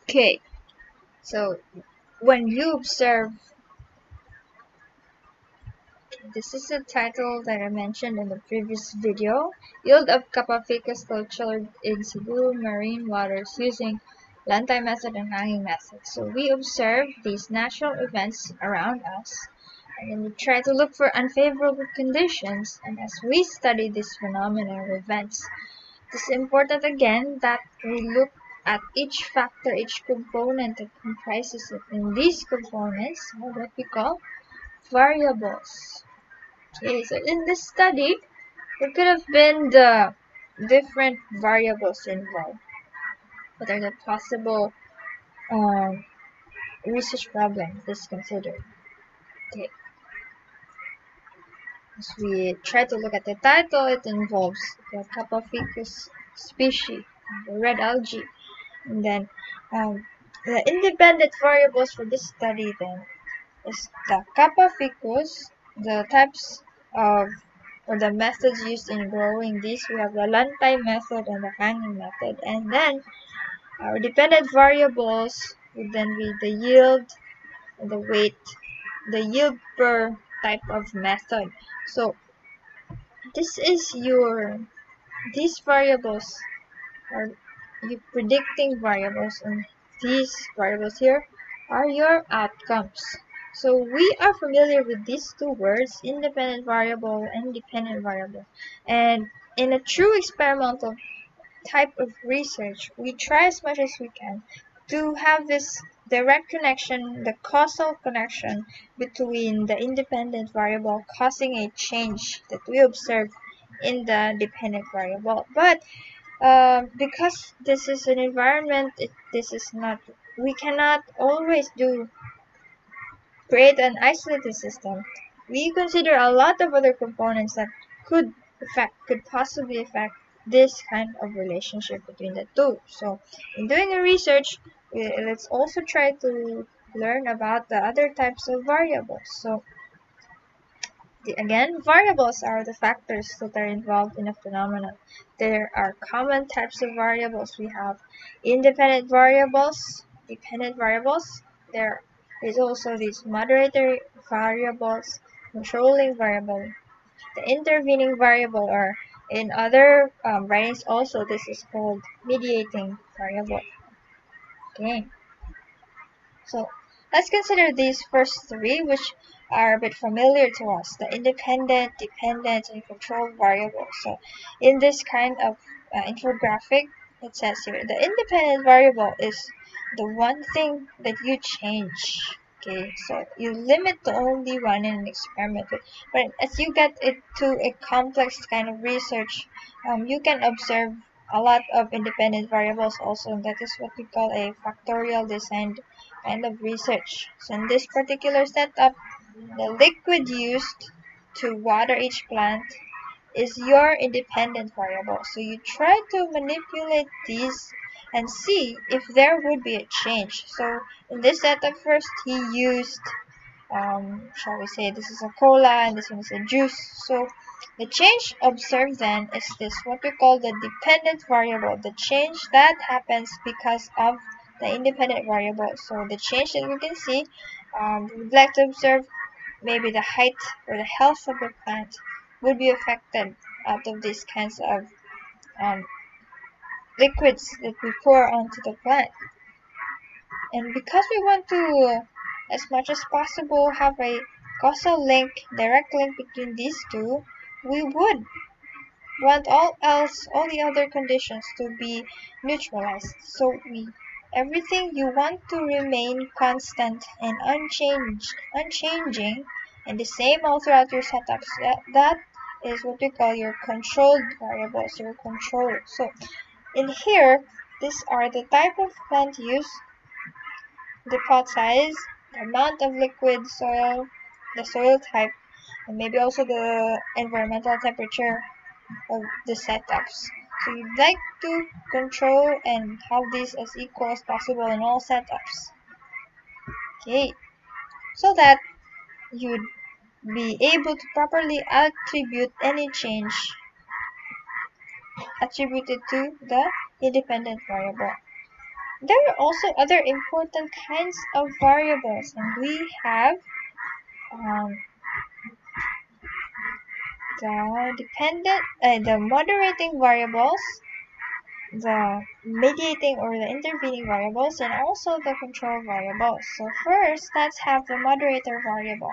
Okay, so when you observe, this is the title that I mentioned in the previous video, yield of Kappa ficus cultured in Cebu marine waters using Lantay method and hanging method. So we observe these natural events around us, and then we try to look for unfavorable conditions, and as we study these phenomena or events, it is important again that we look at each factor, each component that comprises it. And these components are what we call variables. Okay, so in this study, what could have been the different variables involved? What are the possible research problems this considered? Okay, as we try to look at the title, it involves the Kappa ficus species, the red algae, and then the independent variables for this study then is the Kappa ficus, the types of or the methods used in growing these. We have the Lantay method and the hanging method, and then our dependent variables would then be the yield and the weight, the yield per type of method. So this is these variables are you predicting variables, and these variables here are your outcomes. So we are familiar with these two words, independent variable and dependent variable. And in a true experimental type of research, we try as much as we can to have this direct connection, the causal connection between the independent variable causing a change that we observe in the dependent variable. But because this is an environment, this is not, we cannot always create an isolated system. We consider a lot of other components that could possibly affect this kind of relationship between the two. So in doing a research, let's also try to learn about the other types of variables. So again, variables are the factors that are involved in a phenomenon. There are common types of variables. We have independent variables, dependent variables. There is also these moderator variables, controlling variable, the intervening variable, or in other writings also this is called mediating variable. Okay. So let's consider these first three, which are a bit familiar to us: the independent, dependent, and control variable. So in this kind of infographic, it says here, the independent variable is the one thing that you change. Okay, so you limit to only one in an experiment. But as you get into a complex kind of research, you can observe a lot of independent variables also, and that is what we call a factorial design kind of research. So in this particular setup, the liquid used to water each plant is your independent variable. So you try to manipulate these and see if there would be a change. So in this setup first, he used, shall we say, this is a cola and this one is a juice. So the change observed then is this, what we call the dependent variable, the change that happens because of the independent variable. So the change that we can see, we'd like to observe maybe the height or the health of the plant would be affected out of these kinds of liquids that we pour onto the plant. And because we want to, as much as possible, have a causal link, direct link between these two, we would want all the other conditions to be neutralized. So everything you want to remain constant and unchanging, and the same all throughout your setups. That is what we call your controlled variables, your controller. So in here, these are the type of plant use, the pot size, the amount of liquid soil, the soil type, and maybe also the environmental temperature of the setups. So you'd like to control and have these as equal as possible in all setups. Okay, so that you'd be able to properly attribute any change attributed to the independent variable. There are also other important kinds of variables, and we have the moderating variables, the mediating or the intervening variables, and also the control variables. So first, let's have the moderator variable.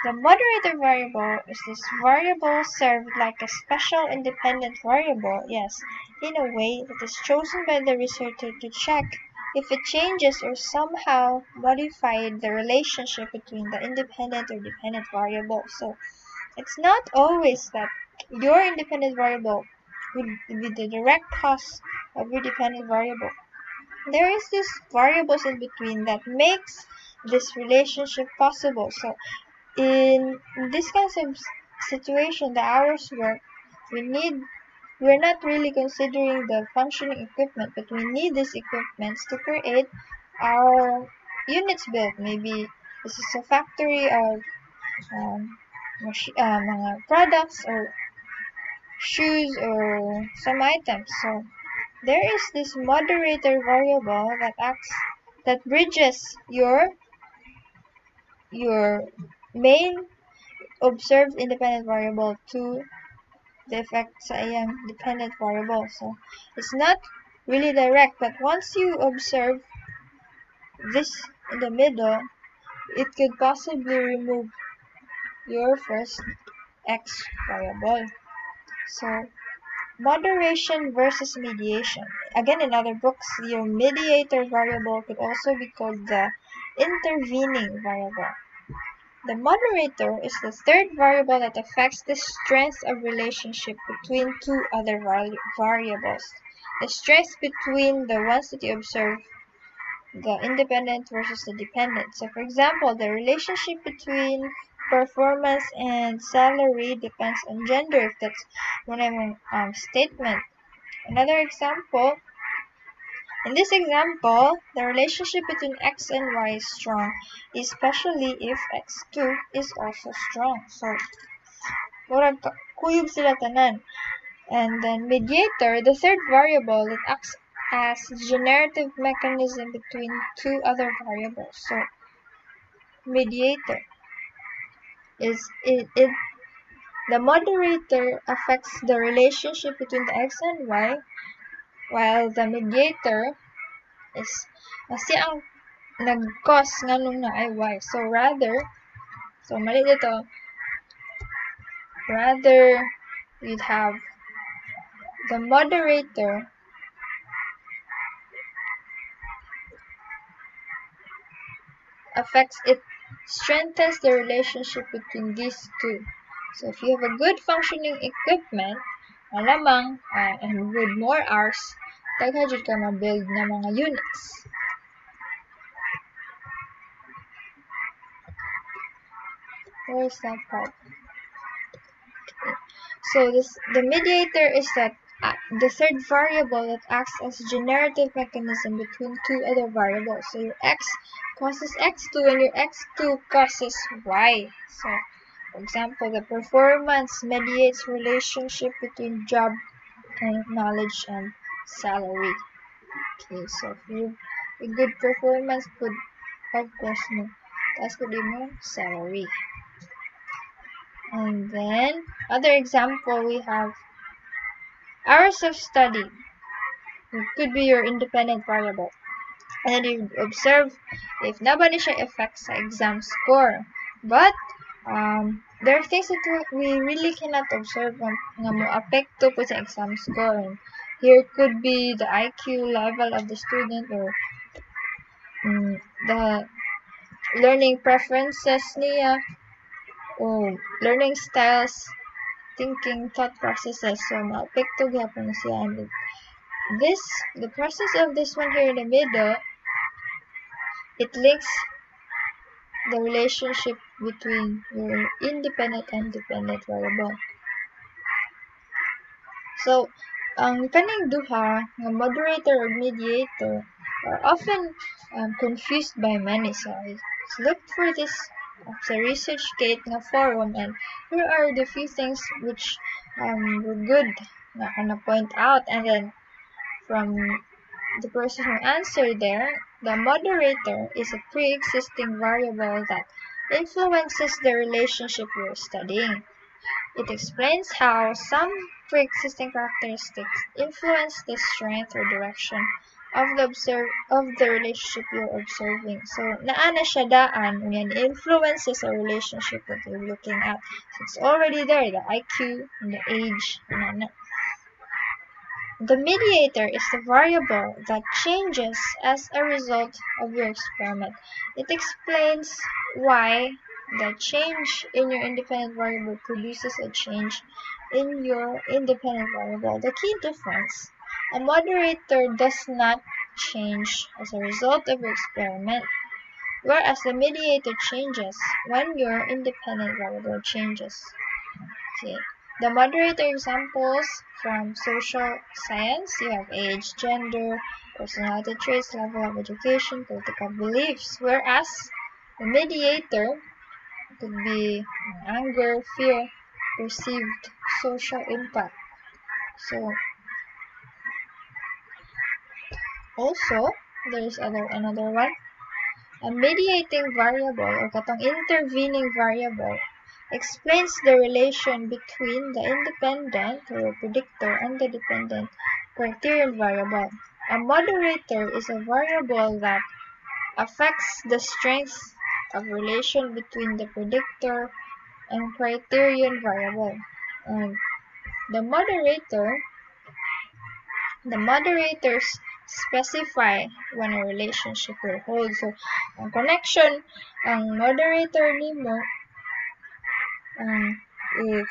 The moderator variable is this variable served like a special independent variable, yes, in a way that is chosen by the researcher to check if it changes or somehow modified the relationship between the independent or dependent variable. So it's not always that your independent variable would be the direct cause of your dependent variable. There is these variables in between that makes this relationship possible. So in this kind of situation, the hours work, we're not really considering the functioning equipment, but we need these equipments to create our units built. Maybe this is a factory of mga products or shoes or some items. So there is this moderator variable that bridges your main observed independent variable to the effect sa iyang dependent variable. So it's not really direct, but once you observe this in the middle, it could possibly remove your first x variable. So moderation versus mediation. Again, in other books, your mediator variable could also be called the intervening variable. The moderator is the third variable that affects the strength of relationship between two other variables. The strength between the ones that you observe, the independent versus the dependent. So for example, the relationship between performance and salary depends on gender, if that's one statement. Another example, in this example, the relationship between x and y is strong, especially if x2 is also strong. So, murag kuyog sila tanan. And then mediator, the third variable that acts as generative mechanism between two other variables. So, mediator is the moderator affects the relationship between the x and y, while the mediator is siya ang nag-cause nganong na ay y. So mali dito, rather you'd have the moderator strengthens the relationship between these two. So if you have a good functioning equipment, malamang and with more hours, daghan jud ka ma-build na mga units. Where is that part? Okay. So the mediator is the third variable that acts as a generative mechanism between two other variables. So your x causes x2 and your x2 causes y. So for example, the performance mediates relationship between job and knowledge and salary. Okay, so if you a good performance could, of course, no, that's could be more salary. And then other example, we have hours of study. It could be your independent variable. And then you observe if nobody siya affects sa exam score. But there are things that we really cannot observe nga mo apekto po sa exam score. And here could be the IQ level of the student or the learning preferences niya or learning styles, thinking, thought processes. So maapekto gyapon na siya. And the process of this one here in the middle, it links the relationship between your independent and dependent variable. So, ang kaning duha, nga moderator or mediator, are often confused by many. So, I looked for this sa ResearchGate nga forum, and here are the few things which were good na point out. And then from the person who answered there, the moderator is a pre-existing variable that influences the relationship you're studying. It explains how some pre-existing characteristics influence the strength or direction of the relationship you're observing. So, naa na siya daan, and influences a relationship that you're looking at. So, it's already there, the IQ and the age. The mediator is the variable that changes as a result of your experiment. It explains why the change in your independent variable produces a change in your independent variable. The key difference: a moderator does not change as a result of your experiment, whereas the mediator changes when your independent variable changes. Okay. The moderator examples from social science: you have age, gender, personality traits, level of education, political beliefs, whereas the mediator could be anger, fear, perceived social impact. So, also, there's another one. A mediating variable or katong intervening variable explains the relation between the independent or predictor and the dependent criterion variable. A moderator is a variable that affects the strength of relation between the predictor and criterion variable. And the moderators specify when a relationship will hold. So, ang connection, ang moderator nimo, if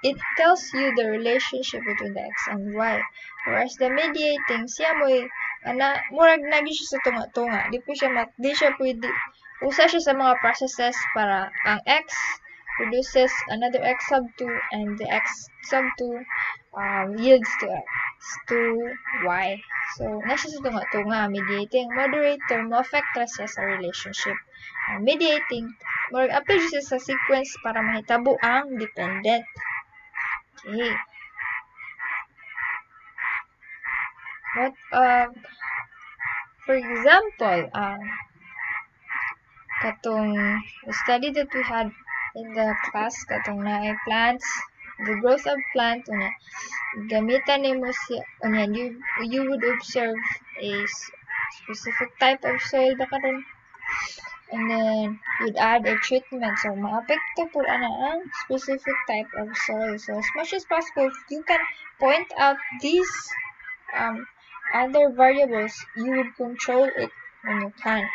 it tells you the relationship between the x and y, whereas the mediating siya mo'y murag nagi siya sa tunga-tunga, di siya pwede usa siya sa mga processes para ang x produces another x sub 2 and the x sub 2 yields to y. So, nasa sa tunga-tunga, mediating. Moderator, mo-affect siya sa relationship. Mediating, appeal siya sa sequence para mahitabo ang dependent. Okay. For example, katong study that we had in the class, katong na plants, the growth of plant, gamitan nimo siya, you would observe a specific type of soil ba karon, and then you'd add a treatment, so maapekto po ang specific type of soil. So as much as possible, if you can point out these other variables, you would control it when you can.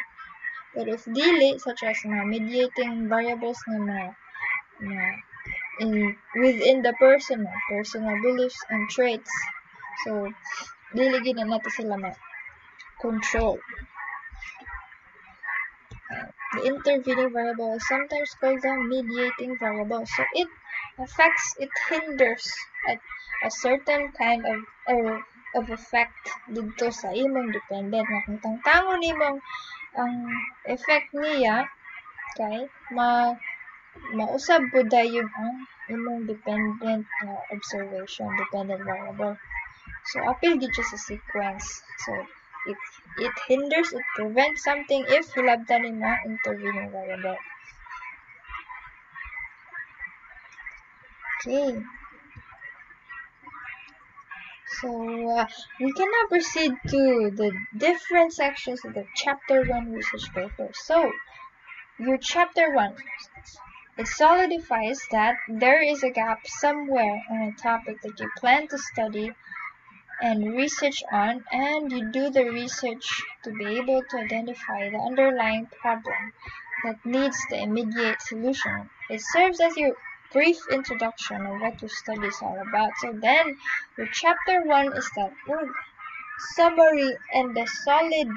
But if dili, such as mediating variables na within the personal beliefs and traits, so dili gid na natin sila ma-control. The intervening variable is sometimes called the mediating variable. So it hinders a certain kind of effect dito sa imong dependent. Nga kung tangtangon nimong ang effect niya, kay mausab po dayon ang imong dependent observation, dependent variable. So, appeal dito sa sequence. So, it hinders, it prevents something if hilabtan nimo intervening variable. Okay. So, we can now proceed to the different sections of the Chapter 1 research paper. So, your Chapter 1, it solidifies that there is a gap somewhere on a topic that you plan to study and research on, and you do the research to be able to identify the underlying problem that needs the immediate solution. It serves as your brief introduction of what your study is all about. So then, your Chapter 1 is that summary and the solid,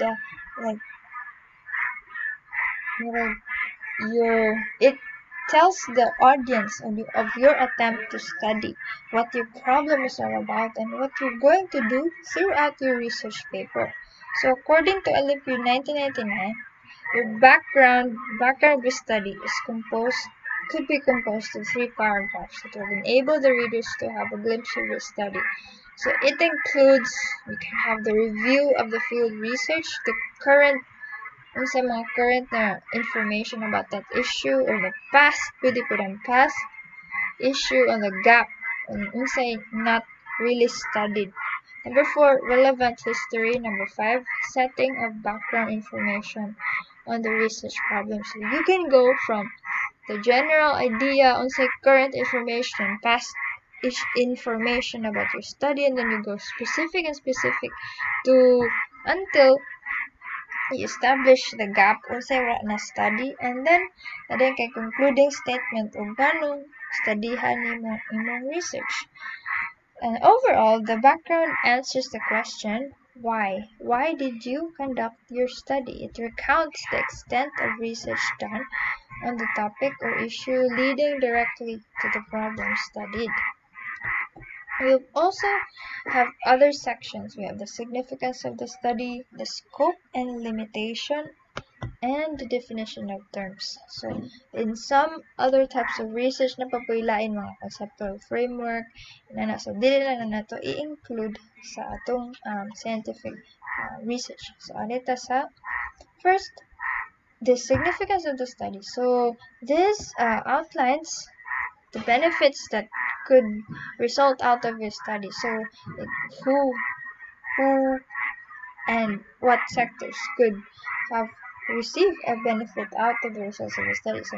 it tells the audience of your attempt to study what your problem is all about and what you're going to do throughout your research paper. So according to Olympiad 1999, your background of your study could be composed of 3 paragraphs that will enable the readers to have a glimpse of your study. So it includes, we can have the review of the field research, the current mga current na information about that issue, or the past, pwede po ng past issue, on the gap, unsay not really studied. Number 4, relevant history. Number 5, setting of background information on the research problem. So you can go from the general idea on say current information, past information about your study, and then you go specific to until you establish the gap on say what na study, and then kay concluding statement o ganong studyhan nimo imong research. And overall, the background answers the question, why? Why did you conduct your study? It recounts the extent of research done on the topic or issue leading directly to the problem studied. We also have other sections. We have the significance of the study, the scope and limitation, and the definition of terms. So, in some other types of research na papuilain mga conceptual framework, so dili na nato i-include sa atong scientific research. So, anita sa first, the significance of the study. So, this outlines the benefits that could result out of your study. So, who and what sectors could have received a benefit out of the results of the study. So,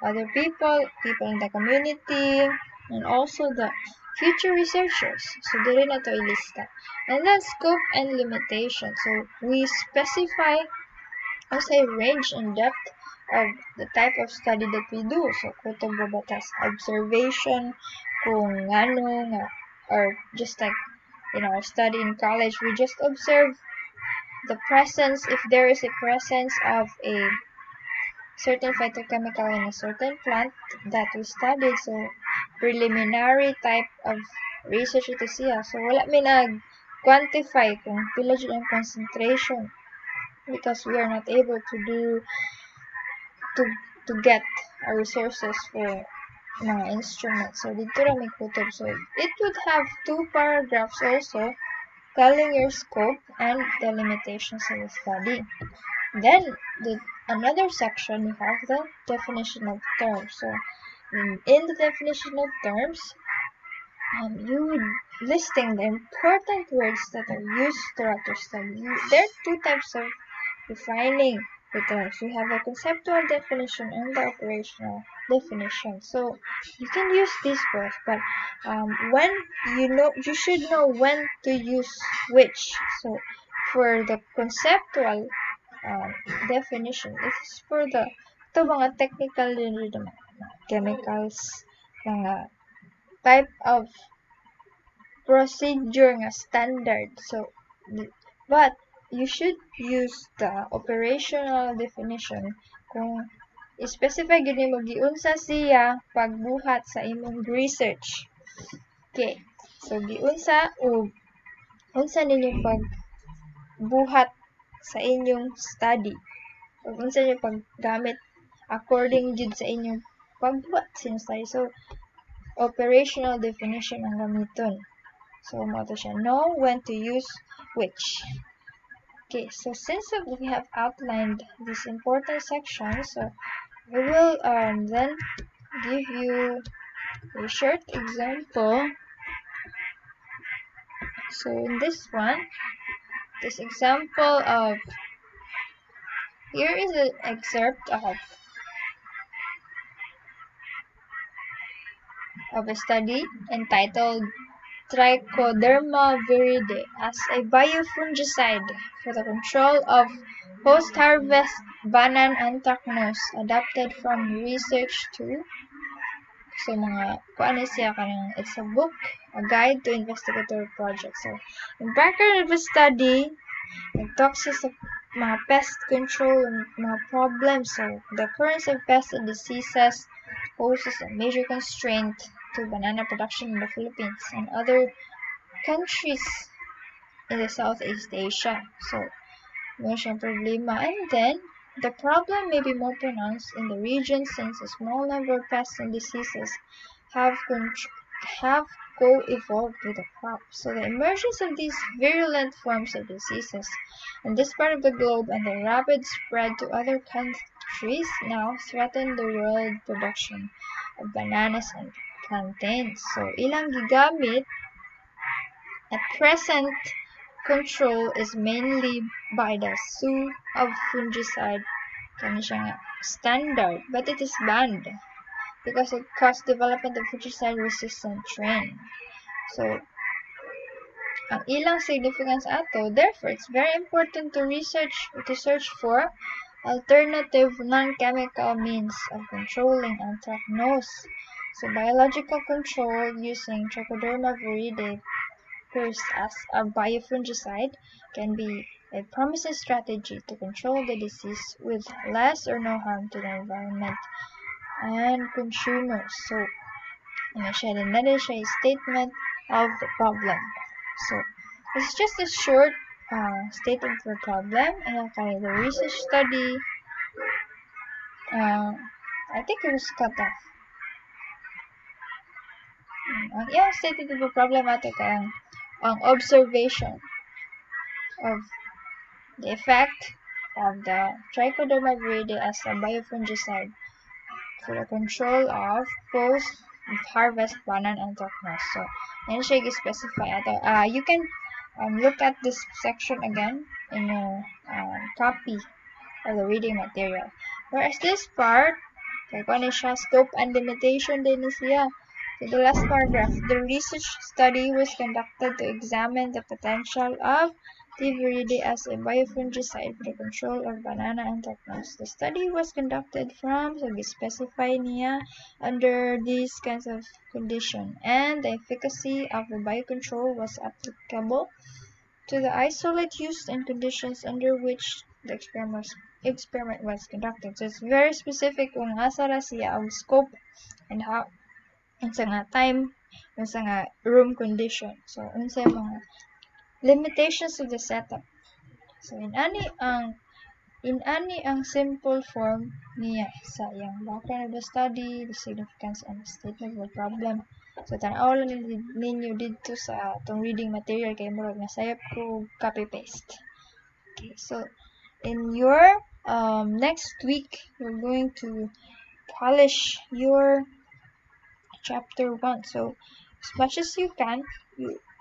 other people in the community, and also the future researchers. So, dili na to ilista. And then scope and limitation. So, we specify also range and depth of the type of study that we do. So, kung babatas observation, kung ano nga, or just like in our study in college, we just observe the presence, if there is a presence of a certain phytochemical in a certain plant that we studied. So, preliminary type of research ito siya. So, wala may nag-quantify kung pila dyan ang concentration, because we are not able to do to get our resources for mga instruments. So, dito lang may kutob. So, it would have 2 paragraphs also telling your scope and the limitations of the study. Then, another section, we have the definition of terms. So, in the definition of terms, you would listing the important words that are used throughout your study. There are 2 types of defining the terms. We have the conceptual definition and the operational definition. So you can use these both, but when you should know when to use which. So for the conceptual definition, it's for the mga technical chemicals, mga type of procedure nga standard. So, but you should use the operational definition kung specify gini mo giunsa siya pagbuhat sa imong research. Okay. So, giunsa o unsa ninyong pagbuhat sa inyong study. O unsa ninyong paggamit according jud sa inyong pagbuhat sa inyong study. So, operational definition ang gamiton. So, mo to siya. Know when to use which. Okay, so since we have outlined this important section, so we will then give you a short example. So in this one, this example of, here is an excerpt of a study entitled Trichoderma viride as a biofungicide for the control of post-harvest banana anthracnose, adapted from research to. So mga kuan siya kanang, it's a book, a guide to investigatory projects. So in background of the study, it talks sa mga pest control and mga problems. So the occurrence of pests and diseases poses a major constraint to banana production in the Philippines and other countries in the Southeast Asia. So, may siyang problema. And then, the problem may be more pronounced in the region since a small number of pests and diseases have co-evolved with the crop. So the emergence of these virulent forms of diseases in this part of the globe and the rapid spread to other countries now threaten the world production of bananas and plantains. So ilang gigamit at present, control is mainly by the use of fungicide, kani siya nga standard, but it is banned because it caused development of fungicide-resistant strain. So, ang ilang significance ato, therefore, it's very important to search for alternative non-chemical means of controlling anthracnose. So, biological control using Trichoderma viride as a biofungicide can be a promising strategy to control the disease with less or no harm to the environment and consumers. So, another statement of the problem. So, it's just a short statement of the problem. And the research study, I think it was cut off. Ang statement of the problem ato kay ang observation of the effect of the Trichoderma viride as a biofungicide for the control of post-harvest banana anthracnose. So, yan siya i-specify ato. You can look at this section again in your copy of the reading material. Whereas this part, kaya kung ano siya, scope and limitation din siya. So the last paragraph, the research study was conducted to examine the potential of the viride as a biofungicide for the control of banana anthracnose. The study was conducted from, so specify niya, under these kinds of condition, and the efficacy of the biocontrol was applicable to the isolate used in conditions under which the experiment was conducted. So it's very specific kung asa ra siya ang scope and how unsa nga time, unsa nga room condition. So unsa mga limitations of the setup. So in ani ang simple form niya sa iyang background of the study, the significance and the statement of the problem. So tan-aw lang ninyo dito sa atong reading material kay murag nasayop ko copy paste. Okay, so in your next week you're going to polish your chapter 1. So as much as you can,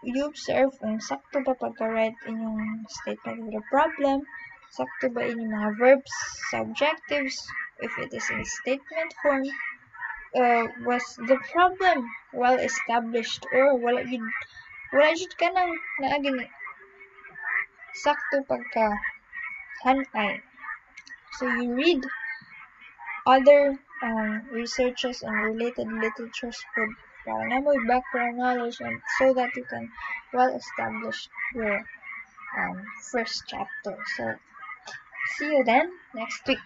you observe kung sakto ba pagka-write inyong statement of the problem, sakto ba inyong mga verbs, subjectives, if it is in statement form, was the problem well established or wala jud ka nang naagin sakto pagka hanay. So you read other researches and related literatures para na mo background knowledge and so that you can well establish your first chapter. So see you then next week.